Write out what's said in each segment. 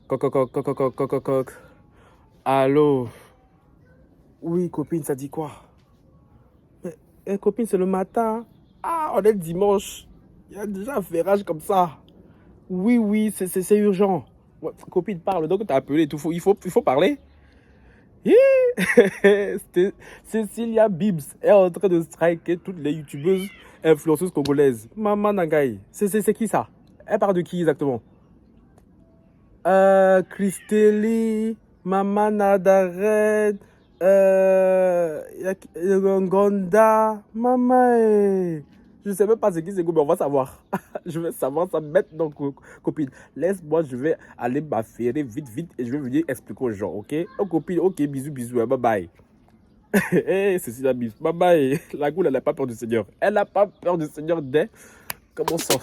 Coq, coq, coq, coq, coq, coq, coq, coq. Allô? Oui, copine, ça dit quoi? Mais, copine, c'est le matin. Ah, on est dimanche. Il y a déjà un ferrage comme ça. Oui, oui, c'est urgent. Ouais, copine, parle. Donc, t'as appelé et tout. Il faut parler. Hi. Cécilia Bibbs est en train de striker toutes les youtubeuses influenceuses congolaises. Maman Nangaï. C'est qui ça? Elle parle de qui exactement? Christelle, Mama Nadared, Gonda, Maman. Je ne sais même pas ce qui c'est, mais on va savoir. Je vais savoir ça maintenant, copine. Laisse-moi, je vais aller m'affairer vite, vite et je vais venir expliquer aux gens, ok? Oh, copine, ok, bisous, bisous, bye bye. Hey, c'est la bise. Bye bye. La goule, elle n'a pas peur du Seigneur. Elle n'a pas peur du Seigneur dès. Comment ça?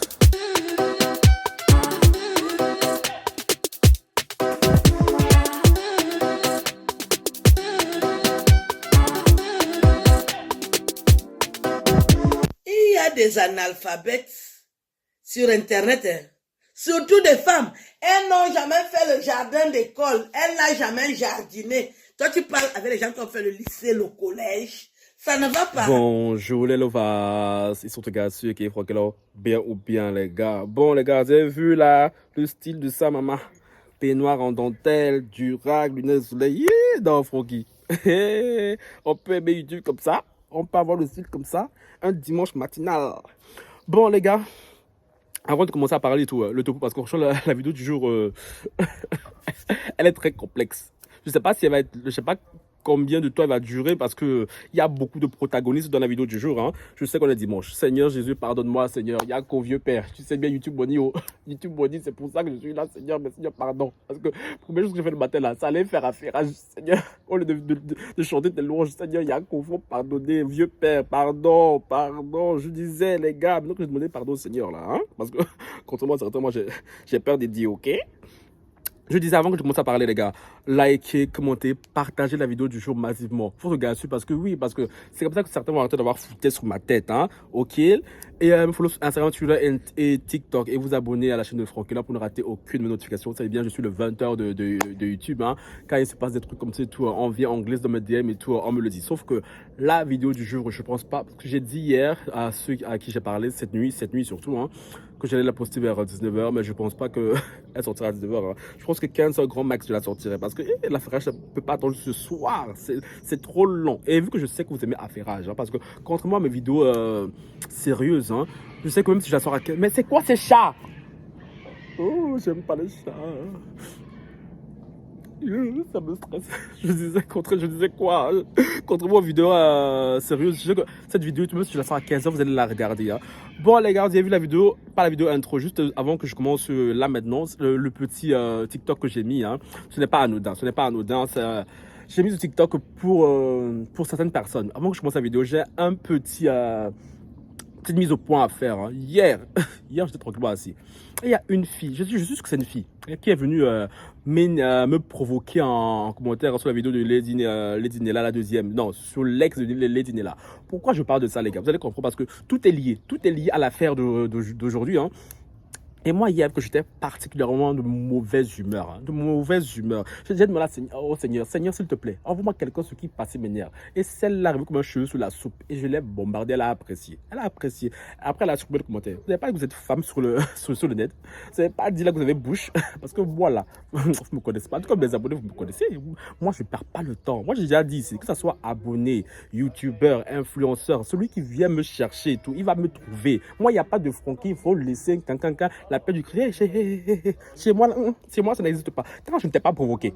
Il y a des analphabètes sur Internet, hein. Surtout des femmes. Elles n'ont jamais fait le jardin d'école. Elles n'ont jamais jardiné. Toi, tu parles avec les gens qui ont fait le lycée, le collège. Ça ne va pas. Bonjour les lovas, ils sont gars ceux qui font que là, bien ou bien les gars. Bon les gars, vous avez vu là le style de ça, maman? Peignoir en dentelle, durac, lunettes de soleil, yeah, dans Froggy. On peut aimer YouTube comme ça, on peut avoir le style comme ça, un dimanche matinal. Bon les gars, avant de commencer à parler tout, le topo, parce que la vidéo du jour, elle est très complexe. Je sais pas si elle va être, je sais pas combien de temps elle va durer parce que il y a beaucoup de protagonistes dans la vidéo du jour. Hein. Je sais qu'on est dimanche. Seigneur Jésus, pardonne-moi, Seigneur. Il y a qu'au vieux père. Tu sais bien YouTube Boni, oh. YouTube Boni, c'est pour ça que je suis là, Seigneur. Mais Seigneur, pardon. Parce que la première chose que j'ai fait le matin là, ça allait faire affairage, Seigneur. Au lieu de chanter tes louanges, Seigneur, il y a qu'au faut pardonner, vieux père, pardon, pardon. Je disais, les gars, maintenant que je demandais pardon au Seigneur là, hein, parce que contrairement à certains, moi j'ai peur de dire, ok. Je disais avant que je commence à parler, les gars, likez, commentez, partagez la vidéo du jour massivement. Faut regarder dessus parce que oui, parce que c'est comme ça que certains vont arrêter d'avoir foutu sur ma tête, hein, ok? Et follow sur Instagram, Twitter et TikTok et vous abonner à la chaîne de Francky là pour ne rater aucune de mes notifications. Vous savez bien, je suis le 20h de YouTube, hein. Quand il se passe des trucs comme ça, tout en vie anglaise dans mes DM et tout, on me le dit. Sauf que la vidéo du jour, je pense pas, parce que j'ai dit hier à ceux à qui j'ai parlé cette nuit surtout, hein, que j'allais la poster vers 19h, mais je pense pas qu'elle sortira à 19h. Hein. Je pense que 15h grand max, je la sortirai parce que l'affairage, ça peut pas attendre ce soir. C'est trop long. Et vu que je sais que vous aimez affairage, hein, parce que contrairement à mes vidéos sérieuses, hein, je sais que même si je la sors à 15... Mais c'est quoi ces chats? Oh, j'aime pas les chats. Ça me stresse. Je disais quoi? Contrairement aux vidéos sérieuses, je sais que cette vidéo, même si je la sors à 15h, vous allez la regarder. Hein. Bon, les gars, vous avez vu la vidéo, pas la vidéo intro, juste avant que je commence là maintenant, le petit TikTok que j'ai mis. Hein. Ce n'est pas anodin, ce n'est pas anodin. J'ai mis ce TikTok pour certaines personnes. Avant que je commence la vidéo, j'ai un petit... petite mise au point à faire. Hein. Hier, j'étais tranquillement assis. Et il y a une fille, je suis sûr que c'est une fille, qui est venue me provoquer en commentaire sur la vidéo de Lady Nella, la deuxième. Non, sur l'ex de Lady Nella. Pourquoi je parle de ça, les gars? Vous allez comprendre parce que tout est lié. Tout est lié à l'affaire d'aujourd'hui. Hein. Et moi, hier, que j'étais particulièrement de mauvaise humeur, hein, de mauvaise humeur. J'ai demandé au Seigneur, Seigneur, s'il te plaît, envoie-moi quelqu'un ce qui passait m'énerve. Et celle-là arrivée comme un cheveu sous la soupe. Et je l'ai bombardée, elle a apprécié. Elle a apprécié. Après, elle a supprimé le commentaire. Vous n'avez pas dit que vous êtes femme sur le net. Vous n'avez pas dit là que vous avez bouche. Parce que voilà, vous ne me connaissez pas. En tout cas, mes abonnés, vous me connaissez. Moi, je ne perds pas le temps. Moi, j'ai déjà dit ici, que ce soit abonné, youtubeur, influenceur, celui qui vient me chercher et tout, il va me trouver. Moi, il n'y a pas de Francky, il faut laisser la paix du cri. Chez moi, ça n'existe pas. Quand je ne t'ai pas provoqué,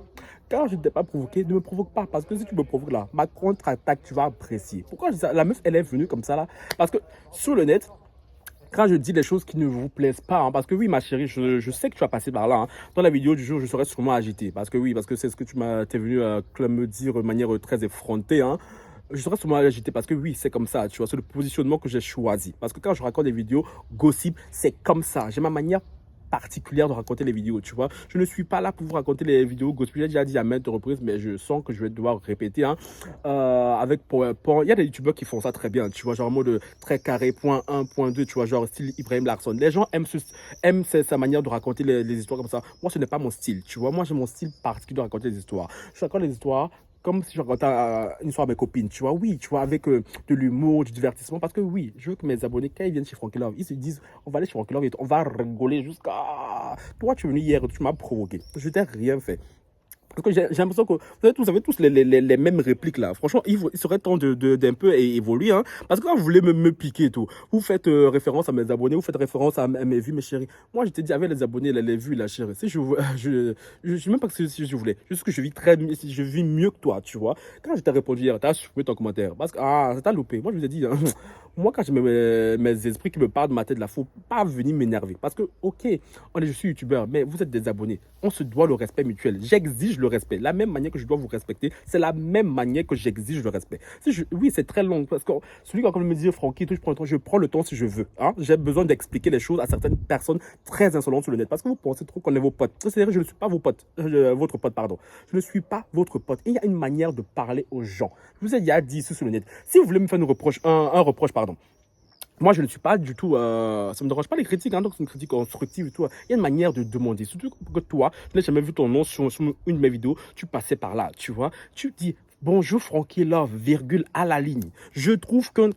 ne me provoque pas. Parce que si tu me provoques là, ma contre-attaque, tu vas apprécier. Pourquoi je dis ça? La meuf, elle est venue comme ça là. Parce que sur le net, quand je dis des choses qui ne vous plaisent pas, hein, parce que oui, ma chérie, je sais que tu vas passer par là. Hein. Dans la vidéo du jour, je serai sûrement agité. Parce que oui, parce que c'est ce que t'es venu me dire de manière très effrontée. Hein. Je serais sûrement agité parce que oui, c'est comme ça, tu vois, c'est le positionnement que j'ai choisi. Parce que quand je raconte des vidéos gossip, c'est comme ça. J'ai ma manière particulière de raconter les vidéos, tu vois. Je ne suis pas là pour vous raconter les vidéos gospel. J'ai déjà dit à maintes reprises, mais je sens que je vais devoir répéter, hein. Avec PowerPoint, il y a des youtubeurs qui font ça très bien, tu vois, genre en mode très carré, point 1, point 2, tu vois, genre style Ibrahim Larson. Les gens aiment sa manière de raconter les histoires comme ça. Moi, ce n'est pas mon style, tu vois. Moi, j'ai mon style particulier de raconter les histoires. Je raconte les histoires comme si je racontais une histoire à mes copines, tu vois, oui, tu vois, avec de l'humour, du divertissement, parce que oui, je veux que mes abonnés, quand ils viennent chez Frankie Love, ils se disent, on va aller chez Frankie Love et on va rigoler jusqu'à... Toi, tu es venu hier, tu m'as provoqué, je t'ai rien fait. Parce que j'ai l'impression que vous avez tous les mêmes répliques là. Franchement, il serait temps d'un peu évoluer. Hein, parce que quand vous voulez me piquer et tout, vous faites référence à mes abonnés, vous faites référence à mes vues, mes chéris. Moi, je t'ai dit, avec les abonnés, les vues, la chérie. Si je sais même pas si je voulais. Juste que je vis je vis mieux que toi, tu vois. Quand je t'ai répondu hier, t'as supprimé ton commentaire. Parce que, ça t'a loupé. Moi, je vous ai dit, hein, moi, quand j'ai mes esprits qui me parlent de ma tête, là, faut pas venir m'énerver. Parce que, ok, je suis youtubeur, mais vous êtes des abonnés. On se doit le respect mutuel. J'exige le respect. La même manière que je dois vous respecter, c'est la même manière que j'exige le respect. Oui, c'est très long. Parce que celui qui me dit, Francky, je prends le temps si je veux. Hein. J'ai besoin d'expliquer les choses à certaines personnes très insolentes sur le net. Parce que vous pensez trop qu'on est vos potes. C'est-à-dire que je ne suis pas votre pote, pardon. Je ne suis pas votre pote. Et il y a une manière de parler aux gens. Je vous ai déjà dit ici sur le net. Si vous voulez me faire un reproche, pardon. Moi, je ne suis pas du tout... ça ne me dérange pas les critiques, hein, donc c'est une critique constructive et tout. Il y a une manière de demander. Surtout que toi, je n'ai jamais vu ton nom sur une de mes vidéos. Tu passais par là, tu vois. Tu dis... Bonjour Frankie Love, virgule à la ligne. Je trouve qu'un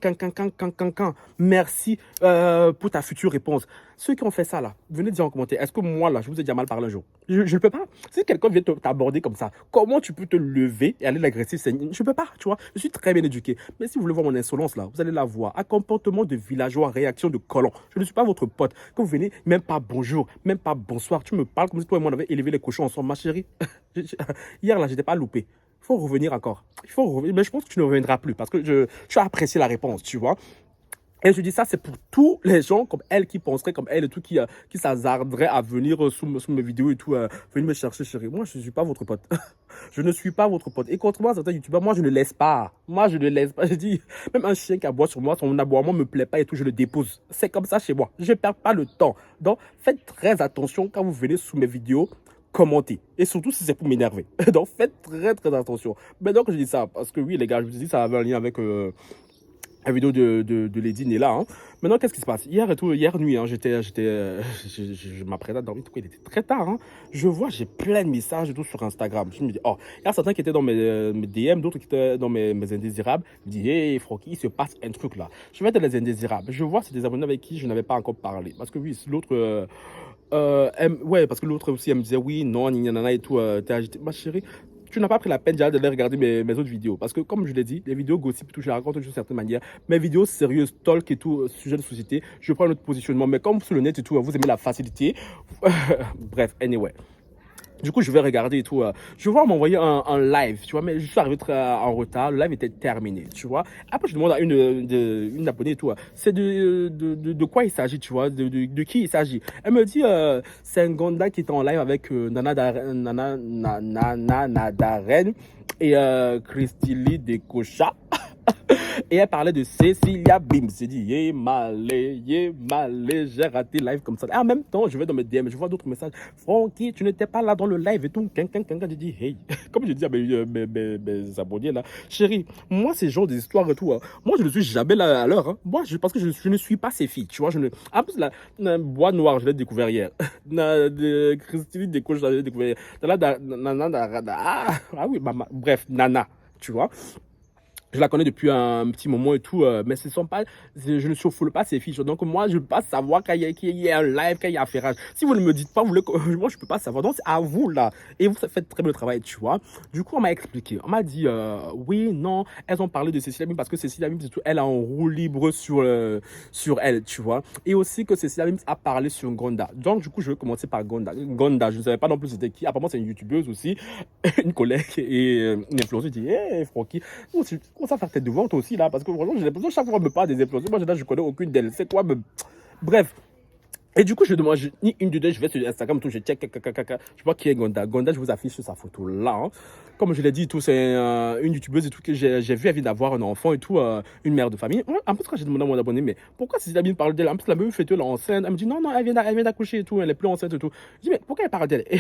merci pour ta future réponse. Ceux qui ont fait ça là, venez dire en commentaire. Est-ce que moi là, je vous ai déjà mal parlé un jour? Je ne peux pas. Si quelqu'un vient t'aborder comme ça, comment tu peux te lever et aller l'agresser? Je ne peux pas, tu vois. Je suis très bien éduqué. Mais si vous voulez voir mon insolence là, vous allez la voir. Un comportement de villageois, réaction de colon. Je ne suis pas votre pote. Quand vous venez, même pas bonjour, même pas bonsoir. Tu me parles comme si toi et moi on avait élevé les cochons ensemble, ma chérie. Hier là, j'étais pas loupé. Il faut revenir encore. Il faut revenir. Mais je pense que tu ne reviendras plus parce que tu as apprécié la réponse, tu vois. Et je dis ça, c'est pour tous les gens comme elle qui penseraient comme elle et tout, qui s'hasarderaient à venir sous mes vidéos et tout, venir me chercher, chérie. Moi, je ne suis pas votre pote. Je ne suis pas votre pote. Et contrairement à certains youtubeurs, moi, je ne laisse pas. Moi, je ne laisse pas. Je dis, même un chien qui aboie sur moi, son aboiement ne me plaît pas et tout, je le dépose. C'est comme ça chez moi. Je ne perds pas le temps. Donc, faites très attention quand vous venez sous mes vidéos. Commentez. Et surtout si c'est pour m'énerver. Donc faites très très attention. Mais donc je dis ça parce que oui les gars, je vous dis ça avait un lien avec la vidéo de Lady Nella. Hein. Maintenant qu'est-ce qui se passe? Hier nuit, hein, je m'apprêtais à dormir. Il était très tard. Hein. Je vois, j'ai plein de messages et tout sur Instagram. Je me dis, oh, il y a certains qui étaient dans mes DM, d'autres qui étaient dans mes indésirables. Je me dis, hey Francky, il se passe un truc là. Je vais être dans les indésirables. Je vois, c'est des abonnés avec qui je n'avais pas encore parlé. Parce que oui, l'autre... ouais, parce que l'autre aussi, elle me disait oui, non, nana et tout, t'es agité. Ma chérie, tu n'as pas pris la peine déjà de les regarder mes autres vidéos. Parce que, comme je l'ai dit, les vidéos gossip, tout, je les raconte d'une certaine manière. Mes vidéos sérieuses, talk et tout, sujet de société, je prends notre positionnement. Mais comme sur le net et tout, vous aimez la facilité. Bref, anyway. Du coup, je vais regarder et tout. Je vois m'envoyer un live, tu vois, mais je suis arrivé très en retard. Le live était terminé, tu vois. Après, je demande à une abonnée et tout. C'est de quoi il s'agit, tu vois, de qui il s'agit. Elle me dit, c'est un Gonda qui était en live avec Nana Darren et Christily Decocha. Et elle parlait de Cecilia Bims. J'ai dit, yé malé, j'ai raté live comme ça. Et en même temps, je vais dans mes DM, je vois d'autres messages. Francky, tu n'étais pas là dans le live et tout. J'ai dit, hey, comme je dis à mes abonnés là, chérie, moi, ces genres d'histoires et tout, hein, moi, je ne suis jamais là à l'heure. Hein. Moi, parce que je ne suis pas ces filles, tu vois. En plus, la bois noir, je l'ai découvert hier. Christine Déco, je l'ai découvert hier. Ah oui, bref, Nana, tu vois. Je la connais depuis un petit moment et tout, mais je ne surfoule pas ces fiches. Donc moi, je ne peux pas savoir qu'il y a un live, qu'il y a un affairage. Si vous ne me dites pas, moi, je ne peux pas savoir. Donc c'est à vous là. Et vous faites très bien le travail, tu vois. Du coup, on m'a expliqué. On m'a dit, oui, non, elles ont parlé de Cecilia Mims parce que Cecilia Mims, elle a un roue libre sur elle, tu vois. Et aussi que Cecilia Mims a parlé sur Gonda. Donc du coup, je vais commencer par Gonda. Gonda, je ne savais pas non plus c'était qui. Apparemment, c'est une youtubeuse aussi, une collègue et une influenceuse. Je dis, hé, Francky, commence à faire tes devoirs toi aussi là parce que franchement j'ai l'impression chaque fois qu'on me parle des influenceurs, moi je connais aucune d'elles, c'est quoi Bref, Et du coup, je demande, ni une de deux, je vais sur Instagram, tout, je check, je vois qui est Gonda. Gonda, je vous affiche sa photo là. Hein. Comme je l'ai dit, tout, c'est une youtubeuse et tout que j'ai vu, elle vient d'avoir un enfant et tout, une mère de famille. En plus, quand j'ai demandé à mon abonné, mais pourquoi Cécile Abim parle d'elle? En plus, la meuf fait tout, elle est enceinte. Elle me dit, non, non, elle vient d'accoucher et tout, elle est plus enceinte et tout. Je dis, mais pourquoi elle parle d'elle? Et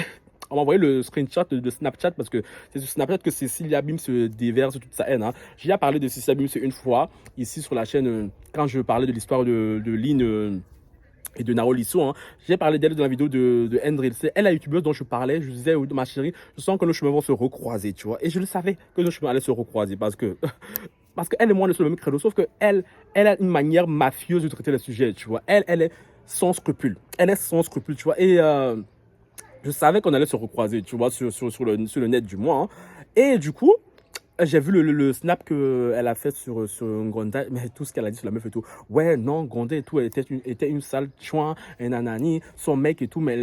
on m'a envoyé le screenshot de Snapchat parce que c'est sur Snapchat que Cécile Abim se déverse toute sa haine. Hein. J'ai déjà parlé de Cécile Abim une fois, ici sur la chaîne, quand je parlais de l'histoire de Lynn. Et de Naro Lisso, hein. J'ai parlé d'elle dans la vidéo de Andril. C'est elle la youtubeuse dont je parlais. Je disais, ma chérie, je sens que nos chemins vont se recroiser, tu vois. Et je le savais que nos chemins allaient se recroiser parce que parce qu'elle et moi, on est sur le même credo. Sauf qu'elle a une manière mafieuse de traiter le sujet, tu vois. Elle est sans scrupule. Elle est sans scrupule, tu vois. Et je savais qu'on allait se recroiser, tu vois, sur le net du moins. Hein. Et du coup, j'ai vu le snap qu'elle a fait sur Gonda, mais tout ce qu'elle a dit sur la meuf et tout. Ouais, non, Gonda et tout, elle était une sale chouin, un nanani, son mec et tout, mais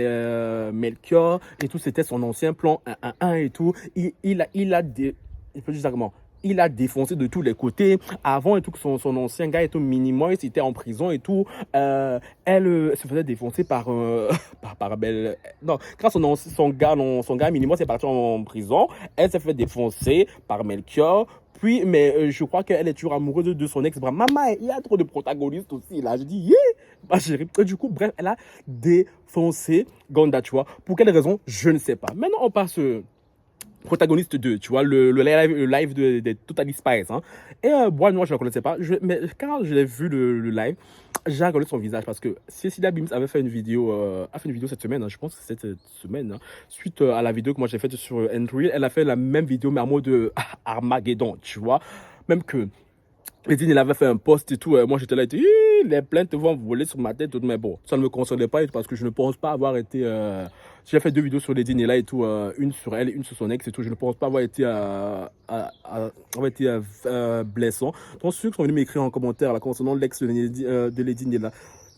Melchior et tout, c'était son ancien plan 1-1 et tout. Je peux dire ça comment? Il a défoncé de tous les côtés. Avant et tout, que son ancien gars était minimum, il était en prison et tout. Elle se faisait défoncer par Belle. Non, quand son gars minimum s'est parti en prison, elle s'est fait défoncer par Melchior. Puis, mais je crois qu'elle est toujours amoureuse de son ex-bras. Maman, il y a trop de protagonistes aussi là. Je dis, yeah, ma chérie. Et du coup, bref, elle a défoncé Gonda, tu vois. Pour quelle raison? Je ne sais pas. Maintenant, on passe. Protagoniste 2, tu vois, le live de Totally Spice. Hein. Et moi, je ne le connaissais pas. Mais quand je l'ai vu le live, j'ai reconnu son visage parce que Cecilia Bims avait fait une vidéo, cette semaine, hein, je pense que c'était cette semaine, hein, suite à la vidéo que moi j'ai faite sur Andrew. Elle a fait la même vidéo, mais en mode Armageddon, tu vois. Même que Edine, il avait fait un post et tout. Moi, j'étais là, les plaintes vont voler sur ma tête. Tout, mais bon, ça ne me concernait pas parce que je ne pense pas avoir été. J'ai fait 2 vidéos sur Edine et là et tout. Une sur elle et une sur son ex et tout. Je ne pense pas avoir été, blessant. Donc, ceux qui sont venus m'écrire en commentaire là, concernant l'ex de Edine et là,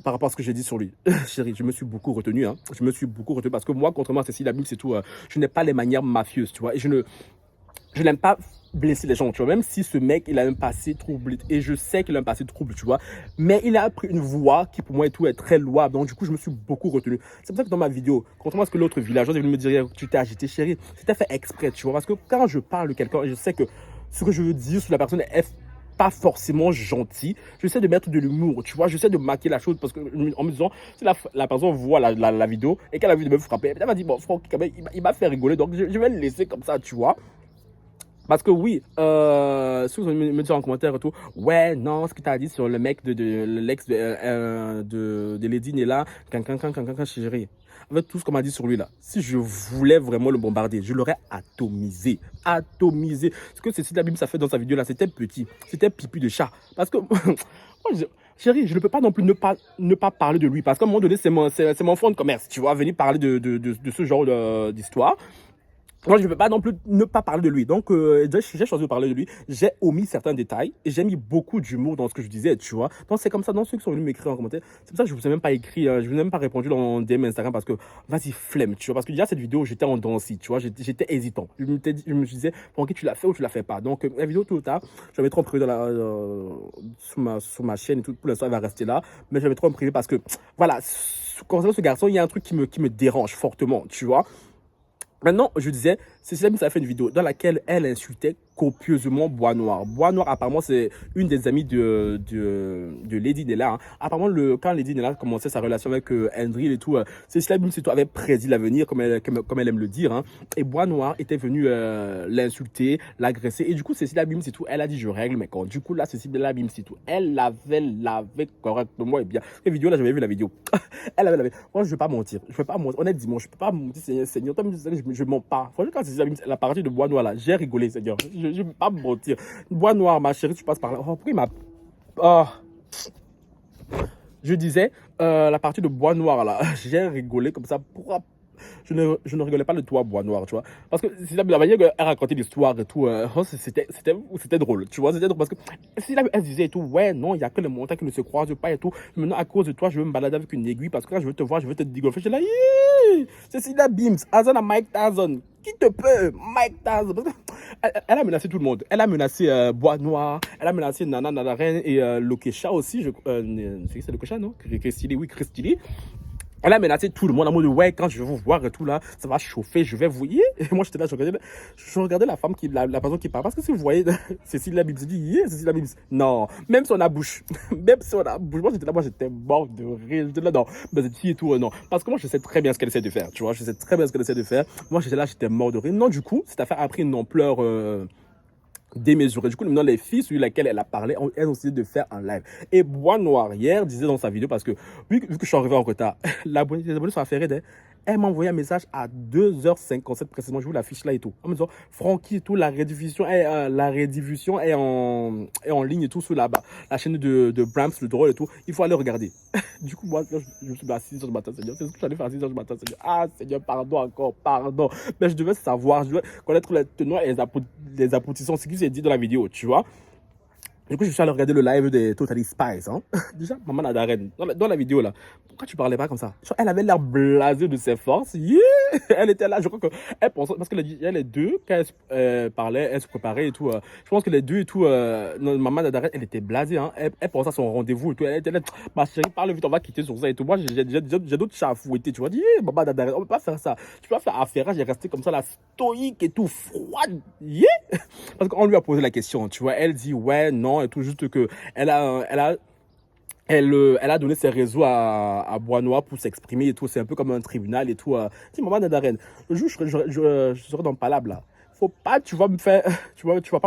par rapport à ce que j'ai dit sur lui, chérie, je me suis beaucoup retenu. Hein. Je me suis beaucoup retenu parce que moi, contrairement à Cécile Abim, c'est tout. Je n'ai pas les manières mafieuses, tu vois. Et je n'aime pas blesser les gens, tu vois, même si ce mec, il a un passé trouble, et je sais qu'il a un passé trouble, tu vois, mais il a pris une voie qui, pour moi, et tout, est très louable, donc du coup, je me suis beaucoup retenu. C'est pour ça que dans ma vidéo, contrairement à ce que l'autre villageois est venu me dire, tu t'es agité, chérie, c'était fait exprès, tu vois, parce que quand je parle de quelqu'un, je sais que ce que je veux dire sur la personne est pas forcément gentil, j'essaie de mettre de l'humour, tu vois, j'essaie de maquiller la chose, parce que, en me disant, si la personne voit la vidéo, et qu'elle a vu de me frapper, elle m'a dit, bon, Franck, quand même, il m'a fait rigoler, donc je vais le laisser comme ça, tu vois. Parce que oui, si vous me dites en commentaire et tout, ouais, non, ce que tu as dit sur le mec l'ex de Lady Nella, chérie. Avec tout ce qu'on m'a dit sur lui là, si je voulais vraiment le bombarder, je l'aurais atomisé. Atomisé. Ce que Cécile Abim a fait dans sa vidéo là, c'était petit. C'était pipi de chat. Parce que, chérie, je ne peux pas non plus ne pas parler de lui. Parce qu'à un moment donné, c'est mon fonds de commerce. Tu vois, venir parler de ce genre d'histoire. Moi, je ne peux pas non plus ne pas parler de lui. Donc, j'ai choisi de parler de lui. J'ai omis certains détails et j'ai mis beaucoup d'humour dans ce que je disais, tu vois. Donc, c'est comme ça, dans ceux qui sont venus m'écrire en commentaire, c'est pour ça que je ne vous ai même pas écrit, je ne vous ai même pas répondu dans DM Instagram parce que, vas-y, flemme, tu vois. Parce que déjà, cette vidéo, j'étais en dents, tu vois. J'étais hésitant. Je me disais, ok, tu l'as fait ou tu l'as fait pas. Donc, la vidéo, tout le temps, je vais trop en privé sur ma chaîne et tout. Pour l'instant, elle va rester là. Mais je vais trop en privé parce que, voilà, concernant ce garçon, il y a un truc qui me dérange fortement, tu vois. Maintenant, je disais, Cécile Abim a fait une vidéo dans laquelle elle insultait copieusement Bois Noir. Bois Noir, apparemment, c'est une des amies de Lady Nella. Hein. Apparemment, quand Lady Nella commençait sa relation avec Andril et tout, Cécile Abim avait prédit l'avenir, comme elle aime le dire. Hein. Et Bois Noir était venu l'insulter, l'agresser. Et du coup, Cécile Abim, c'est tout. Elle a dit, je règle mes comptes. Du coup, là, Cécile Abim, c'est tout. Elle l'avait lavé correctement et bien. Cette vidéo, là, j'avais vu la vidéo. Elle avait lavé. Moi, je ne vais pas mentir. Je ne vais pas mentir. Honnête, dimanche, je ne peux pas mentir, Seigneur. Je ne mens pas. Franchement, quand Cécile Abim, la partie de Bois Noir, là, j'ai rigolé, Seigneur. Je ne vais pas me mentir. Bois Noir, ma chérie, tu passes par là. Oh, pourquoi il m'a... Oh. Je disais, la partie de Bois Noir, là, j'ai rigolé comme ça. Pourquoi je ne rigolais pas de toi, Bois Noir, tu vois. Parce que c'est la manière qu'elle racontait l'histoire et tout, c'était drôle, tu vois. C'était drôle parce que si elle disait et tout, ouais, non, il n'y a que les montagnes qui ne se croisent pas et tout. Maintenant, à cause de toi, je veux me balader avec une aiguille parce que quand je veux te voir, je veux te digolfer. Je suis là, c'est Cécile Bims, Azan à Mike Tyson. Qui te peut, Mike Tyson? Elle a menacé tout le monde. Elle a menacé Bois Noir, elle a menacé Nana Nadarène et Lokesha aussi. C'est Lokesha, non? Christili, oui, Christili. Elle a menacé tout le monde en mode ouais, quand je vais vous voir et tout là, ça va chauffer, je vais vous. Et moi j'étais là, je regardais la femme la personne qui parle. Parce que si vous voyez Cécile Labibs, je dis yeah, Cécile Labibs. Non, même si on a bouche. Même si on a bouche. Moi j'étais mort de rire. J'étais là, non, mais cette fille et tout, non. Parce que moi je sais très bien ce qu'elle essaie de faire. Tu vois, je sais très bien ce qu'elle essaie de faire. Moi j'étais là, j'étais mort de rire. Non, du coup, cette affaire a pris une ampleur. Démesurée. Du coup, maintenant, les filles sur lesquelles elle a parlé, elles ont décidé de faire un live. Et Bois Noir, hier, disait dans sa vidéo, parce que vu que je suis arrivé en retard, les abonnés sont affairés d'elle. Elle m'a envoyé un message à 2h57 précisément. Je vous l'affiche là et tout. En me disant, Francky et tout, la rediffusion est en ligne et tout sur la chaîne de Brams, le drôle et tout. Il faut aller regarder. Du coup, moi, je me suis mis à 6h du matin, Seigneur. C'est ce que j'allais faire à 6h du matin, Seigneur. Ah, Seigneur, pardon encore, pardon. Mais je devais savoir, je devais connaître les tenants et les aboutissants, ce qui s'est dit dans la vidéo, tu vois. Du coup, je suis allé regarder le live des Totally Spies. Hein. Déjà, Maman Adaren, dans la vidéo là, pourquoi tu parlais pas comme ça? Elle avait l'air blasée de ses forces. Yeah. Elle était là, je crois qu'elle pensait, parce qu'elle a dit, il y a les deux, quand elle parlait, elle se préparait et tout. Je pense que les deux et tout, Maman Adaren, elle était blasée. Hein. Elle pensait à son rendez-vous et tout. Elle était là, ma chérie, parle vite, on va quitter sur ça et tout. Moi, j'ai d'autres chats à fouetter. Tu vois, dis, yeah, Maman Adaren, on peut pas faire ça. Tu peux pas faire affaire. J'ai resté comme ça, là, stoïque et tout, froide. Yeah. Parce qu'on lui a posé la question, tu vois. Elle dit, ouais, non. Et tout, juste que elle a donné ses réseaux à Bois Noir pour s'exprimer et tout. C'est un peu comme un tribunal et tout. Dis, Maman Nadaren, le jour je serai dans le palabre là. Faut pas, tu vas pas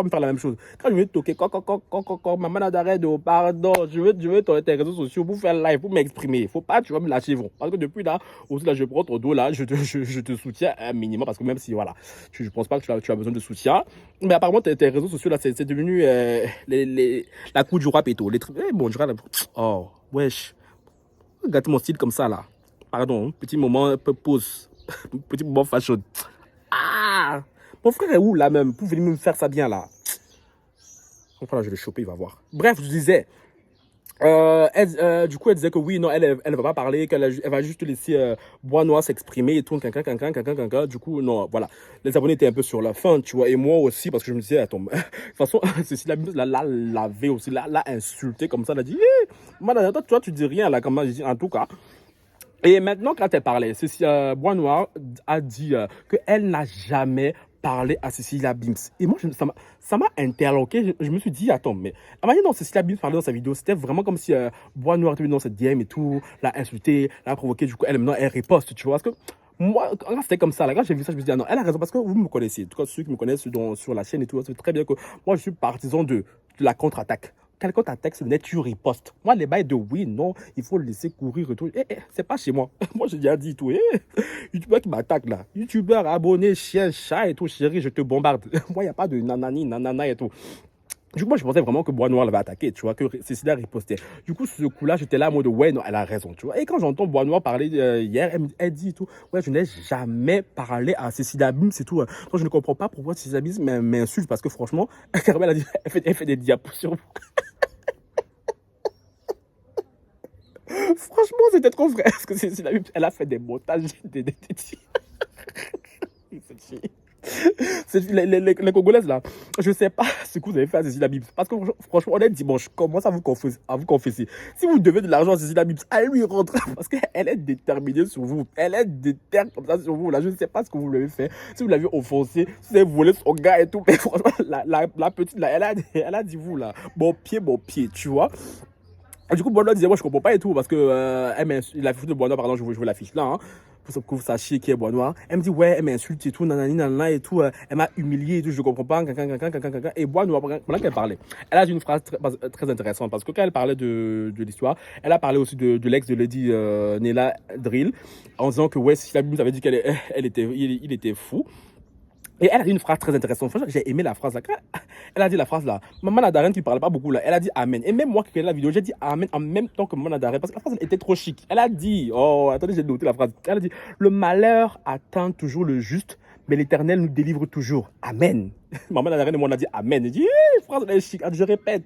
me faire la même chose. Quand je vais te toquer, Maman Nadaren, oh, pardon, je veux tes réseaux sociaux pour faire live, pour m'exprimer. Faut pas, tu vas me lâcher, bon. Parce que depuis là, aussi là, je prends ton dos là, je te soutiens un minimum. Parce que même si, voilà, je pense pas que tu as besoin de soutien. Mais apparemment, tes réseaux sociaux là, c'est devenu la cour du rap et tout. Bon, je regarde. Oh, wesh. Regarde mon style comme ça là. Pardon, petit moment, pause. Petit moment fashion. Ah! Mon frère est où là même pour venir me faire ça bien là? Enfin là, je vais le choper, il va voir. Bref, je disais. Du coup, elle disait que oui, non, elle va pas parler, elle va juste laisser Bois Noir s'exprimer et tout, Du coup, non, voilà. Les abonnés étaient un peu sur la fin, tu vois, et moi aussi, parce que je me disais, attends, de toute façon, Cécile l'a lavé aussi, l'a insulté comme ça, elle a dit, madame, toi, tu dis rien là, comme je dis, en tout cas. Et maintenant, quand elle parlait, Bois Noir a dit qu'elle n'a jamais parlé à Cécilia Bims. Et moi, ça m'a interloqué. Je me suis dit, attends, mais la manière dont Cécilia Bims parlait dans sa vidéo, c'était vraiment comme si Bois Noir était venu dans cette DM et tout, l'a insulté, l'a provoqué. Du coup, maintenant, elle riposte, tu vois. Parce que moi, quand c'était comme ça, là, quand j'ai vu ça, je me suis dit, ah non, elle a raison. Parce que vous me connaissez. En tout cas, ceux qui me connaissent sur la chaîne et tout, vous savez très bien que moi, je suis partisan de la contre-attaque. Quelqu'un t'attaque sur le net, tu ripostes. Moi, les bails de oui, non, il faut le laisser courir et tout. C'est pas chez moi. Moi, j'ai déjà dit tout. YouTubeur qui m'attaque là. YouTubeur, abonné, chien, chat et tout, chérie, je te bombarde. Moi, il n'y a pas de nanani, nanana et tout. Du coup, moi, je pensais vraiment que Bois Noir l'avait attaqué, tu vois, que Cécilia ripostait. Du coup, ce coup-là, j'étais là en mode, ouais, non, elle a raison, tu vois. Et quand j'entends Bois Noir parler hier, elle dit tout, ouais, je n'ai jamais parlé à Cécilia Bims et tout. Donc, je ne comprends pas pourquoi Cécilia Bims m'insulte, parce que franchement, carrément, elle fait des diapos sur vous. Franchement, c'était trop vrai. Parce que Cécilia Bims, elle a fait des montages, les Congolaises là, je sais pas ce que vous avez fait à Cécilia Bims. Parce que franchement, on est dimanche, commence à vous confesser. Si vous devez de l'argent à Cécilia Bims, allez lui rendre. Parce qu'elle est déterminée sur vous. Elle est déterminée comme ça sur vous. Là, je ne sais pas ce que vous lui avez fait. Si vous l'avez offensé, si vous avez volé son gars et tout. Mais franchement, la petite là, elle a dit vous là, bon pied, tu vois. Et du coup, Bois Noir disait, moi je comprends pas et tout, parce que la fiche de Bois Noir, pardon, je vous l'affiche là, hein, pour que vous sachiez qui est Bois Noir. Elle me dit, ouais, elle m'insulte et tout, nanani, nanana et tout, elle m'a humilié et tout, je comprends pas, et Bois Noir, pendant qu'elle parlait, elle a dit une phrase très intéressante, parce que quand elle parlait de l'histoire, elle a parlé aussi de l'ex de Lady Nella Drill, en disant que, ouais, si la Bible avait dit il était fou. Et elle a dit une phrase très intéressante. Franchement, j'ai aimé la phrase là. Elle a dit la phrase là. Maman Nadaren qui parlait pas beaucoup là. Elle a dit Amen. Et même moi qui regardais la vidéo, j'ai dit Amen en même temps que Maman Nadaren. Parce que la phrase était trop chic. Elle a dit, oh, attendez, j'ai noté la phrase. Elle a dit, le malheur atteint toujours le juste, mais l'Éternel nous délivre toujours. Amen. Maman Nadaren et moi on a dit Amen. Elle dit, phrase elle est chic. Je répète,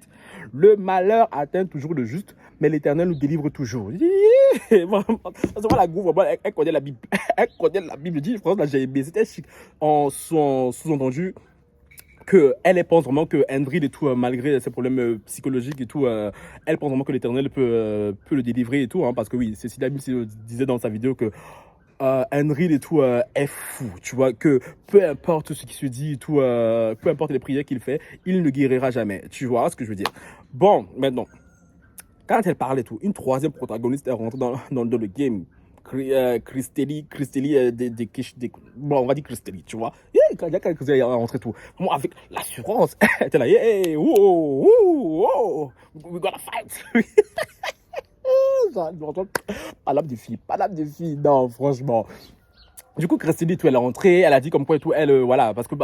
le malheur atteint toujours le juste, mais l'Éternel nous délivre toujours. La go, elle connaît la Bible. Elle connaît la Bible. Je dis, phrase là, j'ai aimé. C'était chic. En sous-entendu, elle pense vraiment que Andril et tout, malgré ses problèmes psychologiques et tout, elle pense vraiment que l'Éternel peut le délivrer et tout, hein, parce que oui, Cécilia Bims disait dans sa vidéo que Andril et tout est fou, tu vois, que peu importe ce qui se dit et tout, peu importe les prières qu'il fait, il ne guérira jamais, tu vois ce que je veux dire. Bon, maintenant, quand elle parle et tout, une troisième protagoniste est rentrée dans le game. Christelli, bon, on va dire Christelli, tu vois. Yeah, quand il y a quelques est rentré tout, vraiment avec l'assurance, elle était là, yeah, whoa, whoa, we gotta fight. Pas l'âme de fille, non, franchement. Du coup, Christine, tout, elle est rentrée, elle a dit comme quoi et tout, elle, voilà, parce que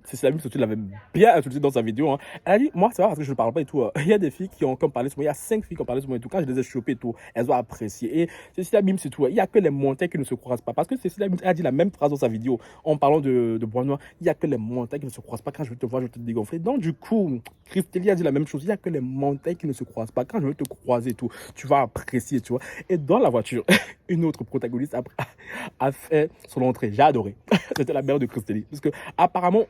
c'est la même chose, tu l'avais bien insulté dans sa vidéo, hein. Elle a dit, moi, c'est vrai, parce que je ne parle pas et tout, il y a des filles qui ont comme parlé sur moi, il y a 5 filles qui ont parlé sur moi et tout, quand je les ai chopées et tout, elles ont apprécié. Et Cécilia Bims, c'est tout, il n'y a que les montagnes qui ne se croisent pas, parce que Cécilia Bims a dit la même phrase dans sa vidéo, en parlant de Bois Noir, il n'y a que les montagnes qui ne se croisent pas, quand je te vois, je vais te dégonfler. Donc, du coup, Christelle a dit la même chose, il n'y a que les montagnes qui ne se croisent pas, quand je vais te croiser et tout, tu vas apprécier, tu vois. Et dans la voiture, une autre protagoniste a fait son entrée. J'ai adoré. C'était la mère de Christelle. Parce que, apparemment,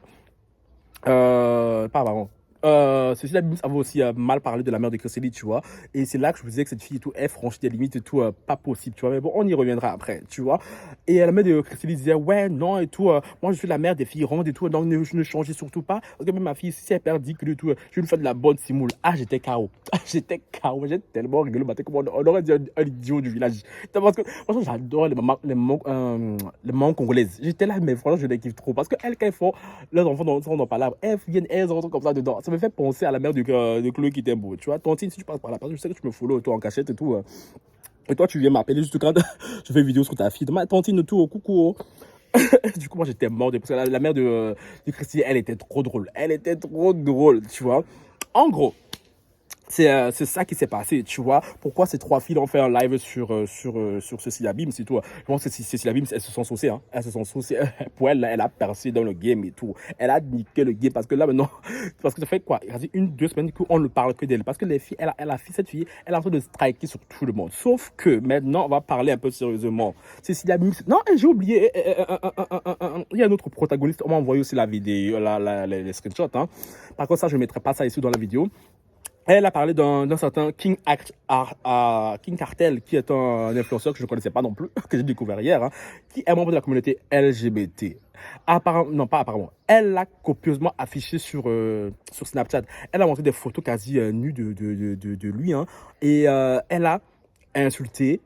pas apparemment. Cécilia Bims avait aussi mal parlé de la mère de Christelle, tu vois. Et c'est là que je me disais que cette fille et tout, elle franchit des limites et tout, pas possible, tu vois. Mais bon, on y reviendra après, tu vois. Et la mère de Christelle disait, ouais, non, et tout, moi je suis la mère des filles rondes et tout, donc ne changez surtout pas. Parce que même ma fille, si elle perd 10 kilos et tout, je vais lui faire de la bonne simoule. Ah, j'étais KO. J'étais KO. J'ai tellement rigolé, comme on aurait dit un idiot du village. Parce que, franchement, j'adore les mamans congolaises. J'étais là, mais franchement, je les kiffe trop. Parce qu'elles, quand elles font, leurs enfants sont dans pas là, elles viennent, elles rentrent comme ça dedans. Ça me fait penser à la mère de Chloé qui t'aime beau. Tu vois, Tantine, si tu passes par là, parce que je sais que tu me follow, toi en cachette et tout. Et toi, tu viens m'appeler juste quand je fais une vidéo sur ta fille. Tantine, tout, coucou. Du coup, moi, j'étais mort parce que la mère de Christine, elle était trop drôle. Elle était trop drôle, tu vois. En gros, c'est ça qui s'est passé, tu vois. Pourquoi ces trois filles ont fait un live sur Cécilia Bims et tout. Je pense que Cécilia Bims, elles se sont saucées, hein. Elles se sont saucées. Pour elle, elle a percé dans le game et tout. Elle a niqué le game parce que là, maintenant, parce que ça fait quoi? Il y a 2 semaines qu'on ne parle que d'elle. Parce que les filles, cette fille, elle est en train de striker sur tout le monde. Sauf que maintenant, on va parler un peu sérieusement. Cécilia Bims, non, j'ai oublié. Il y a un autre protagoniste. On m'a envoyé aussi la vidéo, les screenshots, hein. Par contre, ça, je ne mettrai pas ça ici dans la vidéo. Elle a parlé d'un certain King Cartel, qui est un influenceur que je ne connaissais pas non plus, que j'ai découvert hier, hein, qui est membre de la communauté LGBT. Apparemment, non, pas apparemment. Elle l'a copieusement affiché sur Snapchat. Elle a montré des photos quasi nues de lui, hein, et elle a insulté.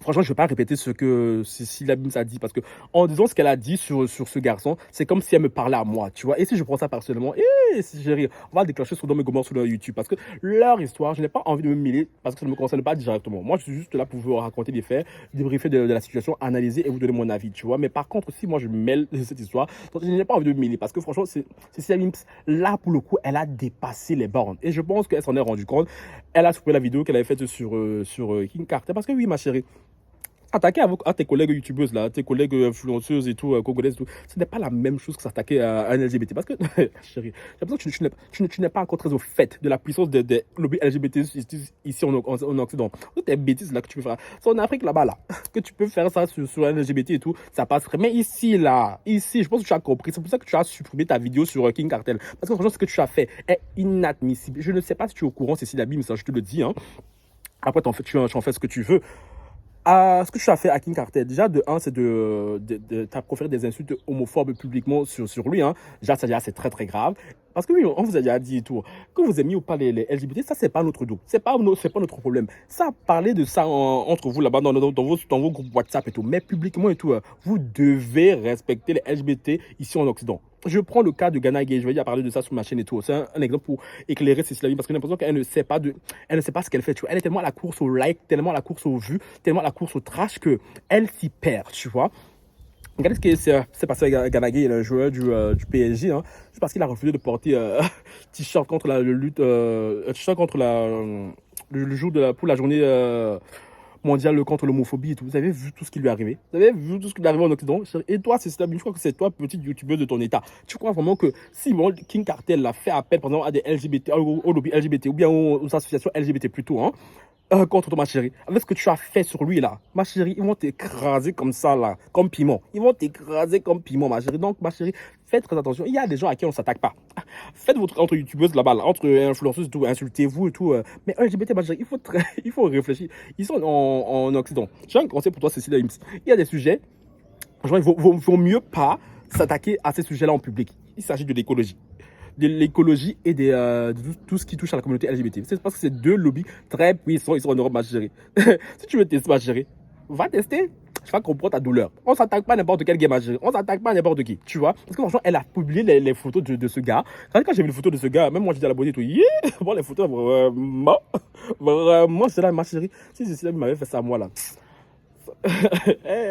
Franchement, je ne vais pas répéter ce que Cécilia Bims a dit parce que en disant ce qu'elle a dit sur ce garçon, c'est comme si elle me parlait à moi, tu vois. Et si je prends ça personnellement, si j'ai rire, on va déclencher sur mes Gomorrah sur leur YouTube parce que leur histoire, je n'ai pas envie de me mêler parce que ça ne me concerne pas directement. Moi, je suis juste là pour vous raconter des faits, débriefer de la situation, analyser et vous donner mon avis, tu vois. Mais par contre, si moi je me mêle de cette histoire, je n'ai pas envie de me mêler parce que franchement, Cécilia Bims, là pour le coup, elle a dépassé les bornes. Et je pense qu'elle s'en est rendue compte. Elle a supprimé la vidéo qu'elle avait faite sur King Carter parce que oui, ma chérie. Attaquer à tes collègues youtubeuses, là, tes collègues influenceuses et tout, congolaises et tout, ce n'est pas la même chose que s'attaquer à un LGBT. Parce que, chérie, j'ai l'impression que tu n'es pas encore très au fait de la puissance des lobbies LGBT ici en Occident. Toutes les bêtises là que tu peux faire. C'est en Afrique là-bas, là, que tu peux faire ça sur un LGBT et tout, ça passerait. Mais ici, je pense que tu as compris. C'est pour ça que tu as supprimé ta vidéo sur King Cartel. Parce que franchement, ce que tu as fait est inadmissible. Je ne sais pas si tu es au courant, Cécilia Bims, ça, je te le dis, hein. Après, tu en fais ce que tu veux. Ce que tu as fait à King Carter, déjà de 1, c'est de t'as proféré des insultes homophobes publiquement sur lui, hein. Déjà, c'est très très grave. Parce que oui, on vous a déjà dit et tout, que vous aimiez ou pas les LGBT, ça c'est pas notre dos, c'est pas notre problème. Ça, parler de ça entre vous là-bas dans vos groupes WhatsApp et tout, mais publiquement et tout, vous devez respecter les LGBT ici en Occident. Je prends le cas de Ghana Gay, je vais y parler de ça sur ma chaîne et tout. C'est un exemple pour éclairer Cécilia Bims parce que j'ai l'impression qu'elle ne sait pas ce qu'elle fait. Tu vois. Elle est tellement à la course au like, tellement à la course aux vues, tellement à la course au trash que elle s'y perd, tu vois. Regardez ce qui s'est passé avec Ghana Gay, le joueur du PSG, hein. C'est parce qu'il a refusé de porter t-shirt contre la lutte, t-shirt contre le jour pour la journée mondiale contre l'homophobie et tout. Vous avez vu tout ce qui lui est arrivé. Vous avez vu tout ce qui lui est arrivé en Occident. Et toi, je crois que c'est toi, petite youtubeuse de ton état. Tu crois vraiment que Simon King Cartel a fait appel, par exemple, à des LGBT, au lobby LGBT ou bien aux associations LGBT plutôt, hein? contre toi, ma chérie. Avec ce que tu as fait sur lui, là. Ma chérie, ils vont t'écraser comme ça, là. Comme piment. Ils vont t'écraser comme piment, ma chérie. Donc, ma chérie, faites très attention. Il y a des gens à qui on ne s'attaque pas. Faites votre entre youtubeuses là-bas, là, entre influenceuses et tout, insultez-vous et tout. Mais LGBT, ma chérie, il faut réfléchir. Ils sont en Occident. J'ai un conseil pour toi, Cécilia Ims. Il y a des sujets, franchement, il vaut mieux pas s'attaquer à ces sujets-là en public. Il s'agit de l'écologie et de tout ce qui touche à la communauté LGBT. C'est parce que c'est deux lobbies très puissants, ils sont en Europe, ma chérie. Si tu veux tester, ma chérie, va tester. Je vais comprendre ta douleur. On s'attaque pas à n'importe quel gars, ma chérie. On s'attaque pas à n'importe qui, tu vois. Parce que franchement, elle a publié les photos de ce gars. Quand j'ai vu les photos de ce gars, même moi, j'étais à la beauté et tout. Yeah! Bon, les photos, vraiment, c'est là, ma chérie. Si Cécilia m'avait fait ça à moi, là.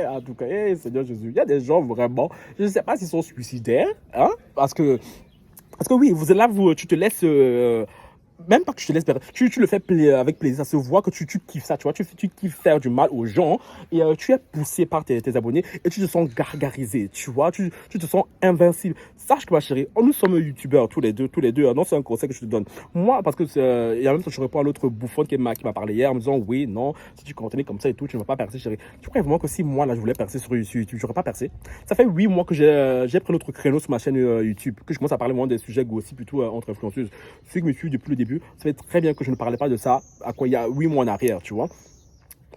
En tout cas, Seigneur Jésus, il y a des gens vraiment, je ne sais pas s'ils sont suicidaires, hein, parce que oui, vous êtes là, tu te laisses, même pas que tu te laisses, tu le fais avec plaisir, ça se voit que tu kiffes ça, tu vois, tu kiffes faire du mal aux gens, et tu es poussé par tes abonnés, et tu te sens gargarisé, tu vois, tu te sens invincible. Sache que ma chérie, nous sommes youtubeurs tous les deux, non, c'est un conseil que je te donne. Moi, parce que, il y a même temps, je réponds à l'autre bouffon qui m'a parlé hier, en me disant, oui, non, si tu continues comme ça et tout, tu ne vas pas percer, chérie. Tu crois vraiment que si moi, là, je voulais percer sur YouTube, je n'aurais pas percé? Ça fait 8 mois que j'ai pris notre créneau sur ma chaîne YouTube, que je commence à parler vraiment des sujets gossip plutôt entre influenceuses. Ceux qui me suivent depuis le début, ça fait très bien que je ne parlais pas de ça il y a 8 mois en arrière, tu vois.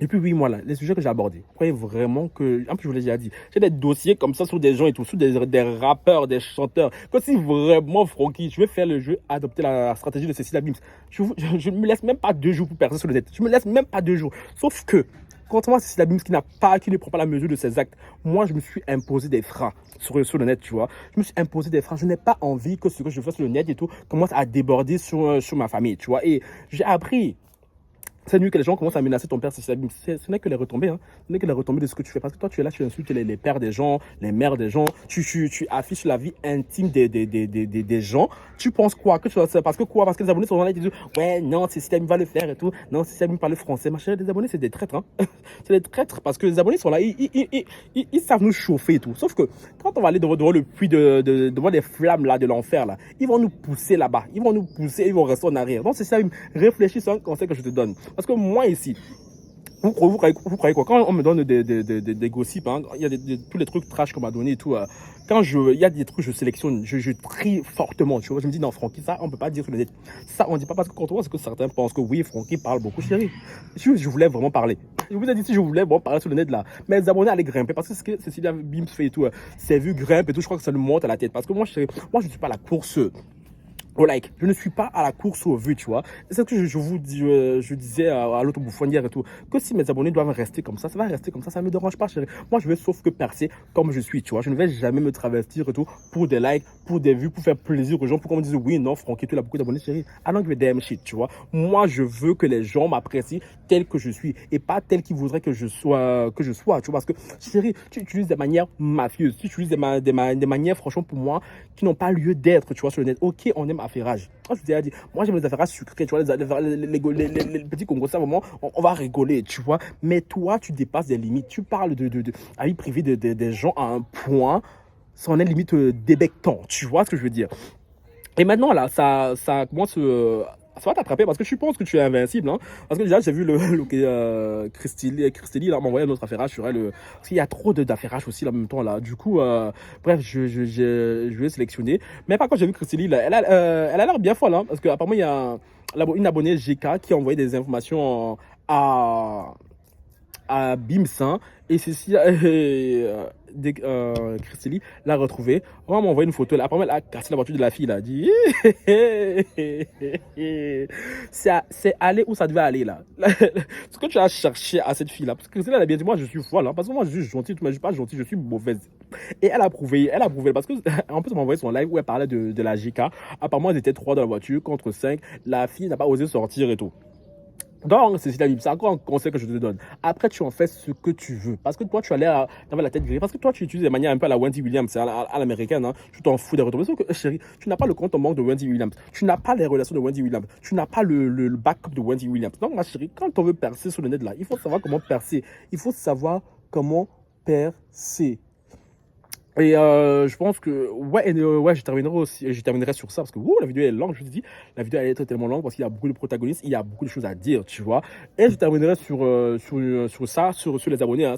Depuis 8 mois là, les sujets que j'ai abordés, vous croyez vraiment que, en plus je vous l'ai déjà dit, j'ai des dossiers comme ça sur des gens et tout, sur des rappeurs, des chanteurs, que si vraiment Francky, je vais faire le jeu, adopter la stratégie de Cécilia Bims, je ne me laisse même pas 2 jours pour percer sur le net, je me laisse même pas 2 jours, sauf que, contrairement à Cécilia Bims qui ne prend pas la mesure de ses actes, moi je me suis imposé des freins sur le net, tu vois. Je me suis imposé des freins. Je n'ai pas envie que ce que je fais sur le net et tout commence à déborder sur ma famille, tu vois. Et j'ai appris. C'est nuit que les gens commencent à menacer ton père, ce n'est que les retombées, hein. Ce n'est que les retombées de ce que tu fais. Parce que toi, tu es là, tu insultes les pères des gens, les mères des gens, tu affiches la vie intime des gens. Tu penses quoi? Parce que les abonnés sont là et disent, ouais, non, Cécilia va le faire et tout. Non, Cécilia parle français. Ma chérie, les abonnés, c'est des traîtres, hein. C'est des traîtres parce que les abonnés sont là, ils savent nous chauffer et tout. Sauf que quand on va aller devant le puits devant les flammes là, de l'enfer, là, ils vont nous pousser là-bas. Ils vont nous pousser, ils vont rester en arrière. Donc, c'est ça, réfléchis, c'est un conseil que je te donne. Parce que moi ici, vous croyez quoi? Quand on me donne des gossips, hein, il y a tous les trucs trash qu'on m'a donné et tout. Il y a des trucs, je sélectionne, je trie fortement, tu vois. Je me dis, non, Francky, ça, on peut pas dire sur le net. Ça, on dit pas parce que quand on voit, c'est que certains pensent que oui, Francky parle beaucoup, chérie. Je voulais vraiment parler. Je vous ai dit si je voulais vraiment parler sur le net là. Mais les abonnés allaient grimper parce que ce que Cécilia Bims fait et tout, c'est vu grimpe et tout, je crois que ça nous monte à la tête. Parce que moi, je ne suis pas à la course au like, je ne suis pas à la course aux vues, tu vois. C'est ce que je disais à l'autre bouffonnière et tout, que si mes abonnés doivent rester comme ça va rester comme ça me dérange pas, chérie. Moi, je veux sauf que percer comme je suis, tu vois. Je ne vais jamais me travestir et tout pour des likes, pour des vues, pour faire plaisir aux gens, pour qu'on me dise oui, non, Francky, tu as beaucoup d'abonnés, chérie. I don't give a damn shit, tu vois. Moi, je veux que les gens m'apprécient tel que je suis et pas tel qu'ils voudraient que je sois, tu vois. Parce que, chérie, tu utilises des manières mafieuses, tu utilises des manières, franchement, pour moi, qui n'ont pas lieu d'être, tu vois, sur le net. Ok, on aime affairage. Moi, je vous ai dit, moi, j'aime les affairages sucrés, tu vois, les petits Congos, ça, vraiment, on va rigoler, tu vois. Mais toi, tu dépasses des limites. Tu parles de la vie privée des gens à un point, ça en est limite débectant, tu vois ce que je veux dire. Et maintenant, là, ça commence ça va t'attraper parce que je pense que tu es invincible, hein. Parce que déjà j'ai vu Christely là m'envoyer un autre affairage sur elle parce qu'il y a trop d'affairages aussi là en même temps là. Du coup bref, je vais sélectionner. Mais par contre j'ai vu Christely là, elle a l'air bien folle, hein, parce que apparemment il y a une abonnée GK qui a envoyé des informations à Bimsin et ceci Christely l'a retrouvé. On m'a envoyé une photo là. Apparemment elle a cassé la voiture de la fille là. Elle a dit c'est aller où ça devait aller là. Ce que tu as cherché à cette fille là, parce que Christely elle a bien dit moi je suis folle, hein, parce que moi je suis gentille, mais je suis pas gentille, je suis mauvaise. Et elle a prouvé parce que en plus elle m'a envoyé son live où elle parlait de la GK. Apparemment ils étaient 3 dans la voiture contre 5. La fille n'a pas osé sortir et tout. Donc, c'est encore un conseil que je te donne. Après, tu en fais ce que tu veux. Parce que toi, tu as l'air d'avoir la tête grillée. Parce que toi, tu utilises des manières un peu à la Wendy Williams, à l'américaine. Hein. Tu t'en fous des retombées. Sauf que, chérie, tu n'as pas le compte en banque de Wendy Williams. Tu n'as pas les relations de Wendy Williams. Tu n'as pas le backup de Wendy Williams. Donc, ma chérie, quand on veut percer sur le net, là, il faut savoir comment percer. Il faut savoir comment percer. Et je pense que, ouais, je terminerai sur ça parce que, la vidéo est longue, je te dis, la vidéo elle est tellement longue parce qu'il y a beaucoup de protagonistes, il y a beaucoup de choses à dire, tu vois. Et je terminerai sur ça, sur les abonnés, hein.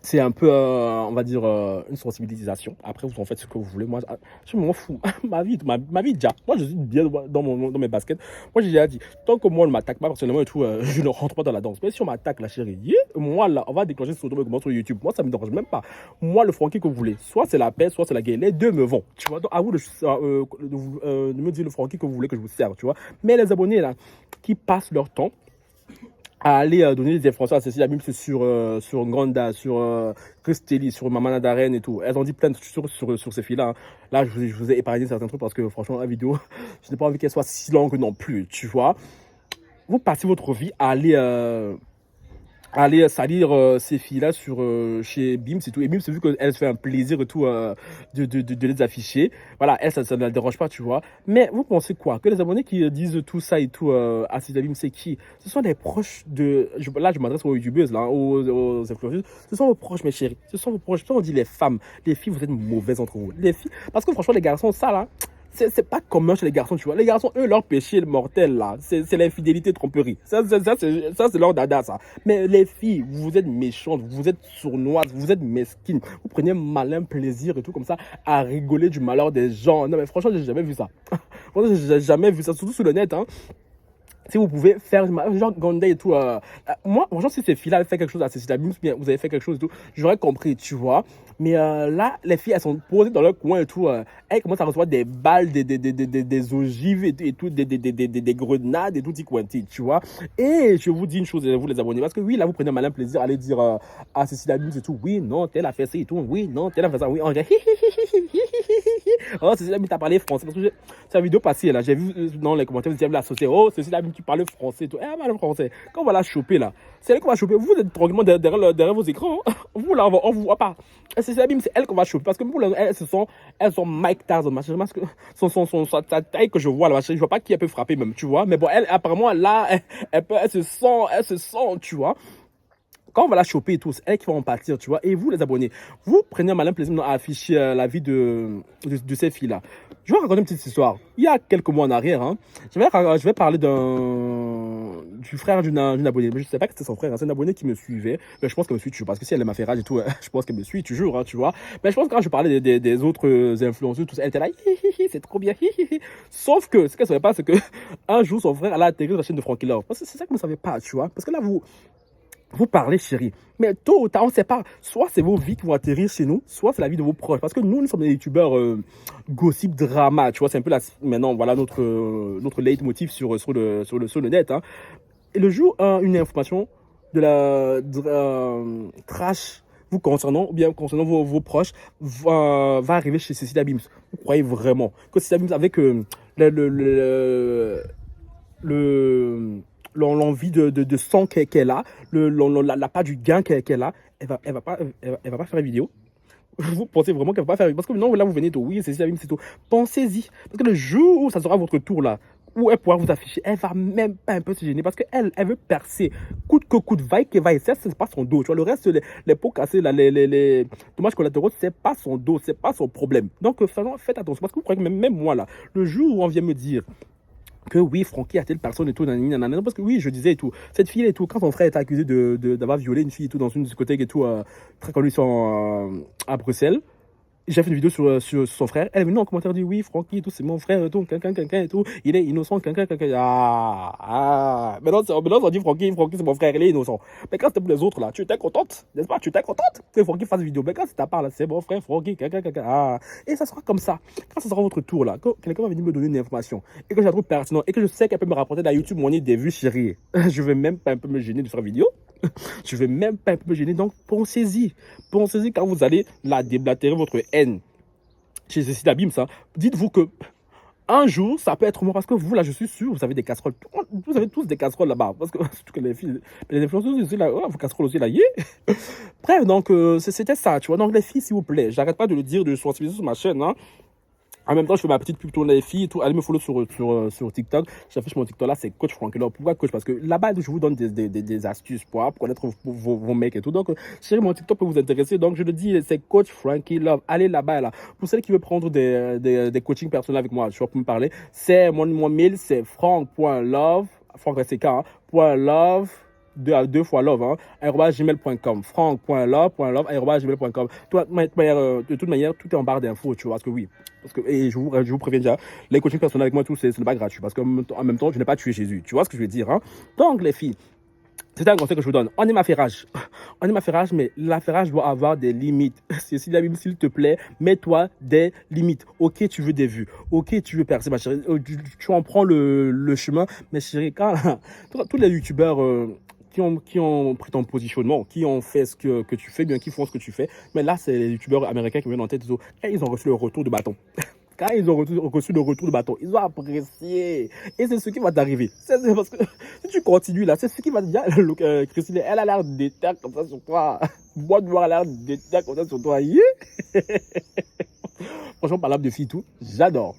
C'est un peu, on va dire, une sensibilisation. Après, vous en faites ce que vous voulez. Moi, je m'en fous. Ma vie, déjà. Moi, je suis bien dans mes baskets. Moi, j'ai déjà dit, tant que moi, on ne m'attaque pas personnellement et tout, je ne rentre pas dans la danse. Mais si on m'attaque, la chérie, moi, là, on va déclencher ce document sur YouTube. Moi, ça ne me dérange même pas. Moi, le Francky que vous voulez, soit c'est la paix, soit c'est la guerre. Les deux me vont. Tu vois, donc à vous de me dire le Francky que vous voulez que je vous serve, tu vois. Mais les abonnés, là, qui passent leur temps à aller donner des informations à Cécile Abim sur Nganda, sur Christeli, sur Mamana Darren et tout. Elles ont dit plein de choses sur ces filles-là, hein. Là, je vous ai épargné certains trucs parce que franchement, la vidéo, je n'ai pas envie qu'elle soit si longue non plus, tu vois. Vous passez votre vie à aller salir ces filles-là chez Bims et tout. Et Bims, vu qu'elle se fait un plaisir et tout de les afficher, voilà, elle, ça ne la dérange pas, tu vois. Mais vous pensez quoi? Que les abonnés qui disent tout ça et tout à ces Bims, c'est qui? Ce sont des proches de... Là, je m'adresse aux youtubeuses, là, aux influenceuses. Ce sont vos proches, mes chéris. Ce sont vos proches. On dit les femmes. Les filles, vous êtes mauvaises entre vous. Les filles... Parce que franchement, les garçons, ça, là... C'est pas commun chez les garçons, tu vois. Les garçons, eux, leur péché mortel, là, c'est l'infidélité, tromperie. Ça, c'est leur dada, ça. Mais les filles, vous êtes méchantes, vous êtes sournoises, vous êtes mesquines. Vous prenez malin plaisir et tout comme ça à rigoler du malheur des gens. Non, mais franchement, j'ai jamais vu ça. Franchement, j'ai jamais vu ça, surtout sur le net, hein. Si vous pouvez faire genre Gandhi et tout, moi franchement si ces filles là fait quelque chose à Cécile Abim, bien vous avez fait quelque chose et tout, j'aurais compris, tu vois. Mais là les filles elles sont posées dans leur coin et tout, elles commencent à recevoir des balles, des ogives et tout, des grenades et tout quanti, tu vois. Et je vous dis une chose, vous les abonnés, parce que oui là vous prenez un malin plaisir à aller dire à Cécile Abim et tout, oui non tel a fait ça et tout, oui non tel a fait ça, oui en vrai. Oh Cécile Abim t'as parlé français parce que c'est la vidéo passée là, j'ai vu dans les commentaires vous avez l'associé, oh Cécile Abim qui parle français et tout, elle parle français. Quand on va la choper là, c'est elle qu'on va choper. Vous êtes tranquillement derrière vos écrans, hein. Vous là on vous voit pas. Cécile Abim c'est elle qu'on va choper parce que vous là elles sont Mike Tyson machin, parce que sa taille que je vois là, je vois pas qui elle peut frapper même, tu vois. Mais bon elle apparemment là elle se sent, tu vois. Quand on va la choper et tout, c'est elle qui va en partir, tu vois. Et vous, les abonnés, vous prenez un malin plaisir à afficher la vie de ces filles-là. Je vais raconter une petite histoire. Il y a quelques mois en arrière, hein, je vais parler du frère d'une abonnée. Mais je ne sais pas que c'était son frère, hein, c'est un abonné qui me suivait. Mais je pense qu'elle me suit toujours. Parce que si elle m'a fait rage et tout, je pense qu'elle me suit toujours, hein, tu vois. Mais je pense que quand je parlais des autres influenceurs, tout ça, elle était là, c'est trop bien. Sauf que ce qu'elle ne savait pas, c'est que un jour, son frère allait atterrir sur la chaîne de Frankie Love. Parce que c'est ça que vous ne savez pas, tu vois. Parce que là, vous parlez, chérie. Mais tôt ou tard, on ne sait pas. Soit c'est vos vies qui vont atterrir chez nous, soit c'est la vie de vos proches. Parce que nous sommes des youtubeurs gossip drama. Tu vois, c'est un peu maintenant, voilà notre leitmotiv sur le net, hein. Et le jour, une information de la trash vous concernant, ou bien concernant vos proches, va arriver chez Cécile Abims. Vous croyez vraiment que Cécile Abims, avec l'envie de sang qu'elle a, la part du gain qu'elle a, elle va pas faire une vidéo. Vous pensez vraiment qu'elle va pas faire, parce que non, là vous venez de oui, c'est tout. Pensez-y, parce que le jour où ça sera votre tour là, où elle pourra vous afficher, elle va même pas un peu se gêner parce qu'elle veut percer coûte que coûte, vaille que vaille. Ça c'est pas son dos, tu vois. Le reste, les pots cassés là, les dommages collatéraux, c'est pas son dos, c'est pas son problème. Donc faites attention, parce que vous croyez que même moi là, le jour où on vient me dire que oui, Francky a telle personne et tout, nanana, parce que oui, je disais et tout, cette fille et tout, quand son frère est accusé d'avoir violé une fille et tout dans une discothèque et tout, très connue à Bruxelles, j'ai fait une vidéo sur son frère. Elle est venue en commentaire dit oui, Francky et tout, c'est mon frère et tout, quelqu'un et tout, il est innocent, quelqu'un. Maintenant on dit Francky c'est mon frère, il est innocent. Mais quand c'était pour les autres là, tu étais contente, n'est-ce pas? Tu étais contente que Francky fasse une vidéo. Mais quand c'est ta part là, c'est mon frère, Francky, quelqu'un. Et ça sera comme ça. Quand ce sera votre tour là, quand quelqu'un va venir me donner une information et que je la trouve pertinente et que je sais qu'elle peut me rapporter de la YouTube money des vues, chérie, je vais même pas un peu me gêner de faire une vidéo. Je vais même pas me gêner. Donc, pensez-y. Pensez-y quand vous allez la déblatérer votre haine chez Cécile Abim, ça. Dites-vous que un jour, ça peut être moi. Parce que vous, là, je suis sûr, vous avez des casseroles. Vous avez tous des casseroles là-bas. Parce que surtout que les filles, les influenceuses aussi, là, vos casseroles aussi, là, Bref, donc, c'était ça, tu vois. Donc, les filles, s'il vous plaît, j'arrête pas de le dire, de le sensibiliser sur ma chaîne, hein. En même temps, je fais ma petite pub pour les filles et tout. Allez me follow sur TikTok. J'affiche mon TikTok là, c'est Coach Frank. Alors, pourquoi Coach? Parce que là-bas, je vous donne des astuces pour connaître vos mecs et tout. Donc, chérie, mon TikTok peut vous intéresser. Donc, je le dis, c'est Coach Frankie Love. Allez là-bas, là. Pour celles qui veulent prendre des coachings personnels avec moi, je vais me parler. C'est mon mail, c'est frank.love. Frank, c'est K, hein, .love. Deux fois love, hein, @gmail.com, frank.love.love@gmail.com. De toute manière, tout est en barre d'infos, tu vois, parce que oui. Parce que, et je vous préviens déjà, les coachings personnels avec moi, tout, ce n'est pas gratuit. Parce qu'en même temps, je n'ai pas tué Jésus. Tu vois ce que je veux dire, hein? Donc, les filles, c'est un conseil que je vous donne. On aime affairage. On aime affairage, mais l'affairage doit avoir des limites. S'il te plaît, mets-toi des limites. Ok, tu veux des vues. Ok, tu veux percer, ma chérie. Tu en prends le chemin. Mais chérie, quand tous les youtubeurs qui ont pris ton positionnement, qui ont fait ce que tu fais, bien qui font ce que tu fais. Mais là, c'est les youtubeurs américains qui viennent en tête. Ils ont reçu le retour de bâton. Quand ils ont reçu le retour de bâton, ils ont apprécié. Et c'est ce qui va t'arriver. C'est parce que si tu continues là, c'est ce qui va te dire. Christine, elle a l'air déterre comme ça sur toi. Moi, de voir elle a l'air déterre comme ça sur toi. Yeah. Franchement, parlable de filles tout, j'adore.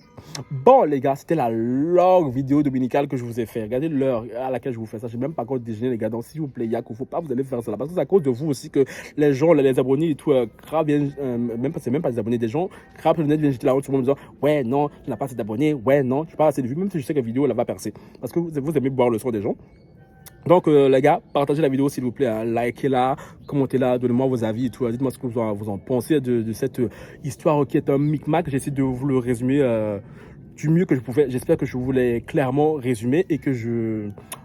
Bon, les gars, c'était la longue vidéo dominicale que je vous ai fait. Regardez l'heure à laquelle je vous fais ça. Je n'ai même pas encore déjeuné, les gars. Donc, s'il vous plaît, il ne faut pas vous allez faire ça là. Parce que c'est à cause de vous aussi que les gens, les abonnés et tout, c'est même pas des abonnés, des gens, le net viennent jeter la honte sur moi en me disant, ouais, non, tu n'as pas assez d'abonnés, ouais, non, tu n'as pas assez de vues, même si je sais que la vidéo, elle va percer. Parce que vous aimez boire le son des gens. Donc, les gars, partagez la vidéo s'il vous plaît, hein, likez-la, commentez-la, donnez-moi vos avis et tout. Dites-moi ce que vous en pensez de cette histoire qui est un micmac. J'essaie de vous le résumer du mieux que je pouvais. J'espère que je vous l'ai clairement résumé et que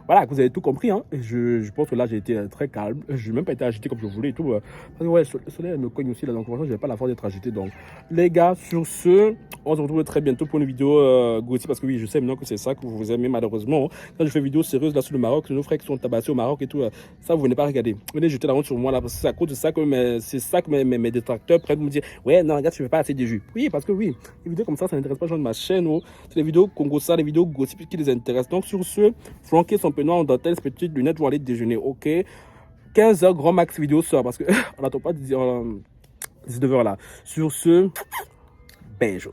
voilà, que vous avez tout compris. Hein. Et je pense que là, j'ai été très calme. Je n'ai même pas été agité comme je voulais et tout. Parce que ouais, le soleil me cogne aussi là. Donc, franchement, je n'ai pas la force d'être agité. Donc, les gars, sur ce, on se retrouve très bientôt pour une vidéo Gauthier. Parce que oui, je sais maintenant que c'est ça que vous aimez malheureusement. Quand je fais une vidéo sérieuse là sur le Maroc, nos frères qui sont tabassés au Maroc et tout, ça, vous venez pas regarder. Venez jeter la honte sur moi là. Parce que c'est à cause de ça que mes détracteurs prennent pour me dire, ouais, non, regarde, tu fais pas assez de vues. Oui, parce que oui, les vidéos comme ça n'intéresse pas les gens de ma chaîne. Oh. C'est les vidéos Congo ça, les vidéos Gauthier qui les intéressent. Donc, sur ce, flanquer son peignoir en dentelle, petites lunettes vont aller déjeuner, ok. 15h grand max vidéo sort parce que on n'attend pas 19h là. Sur ce, beijos.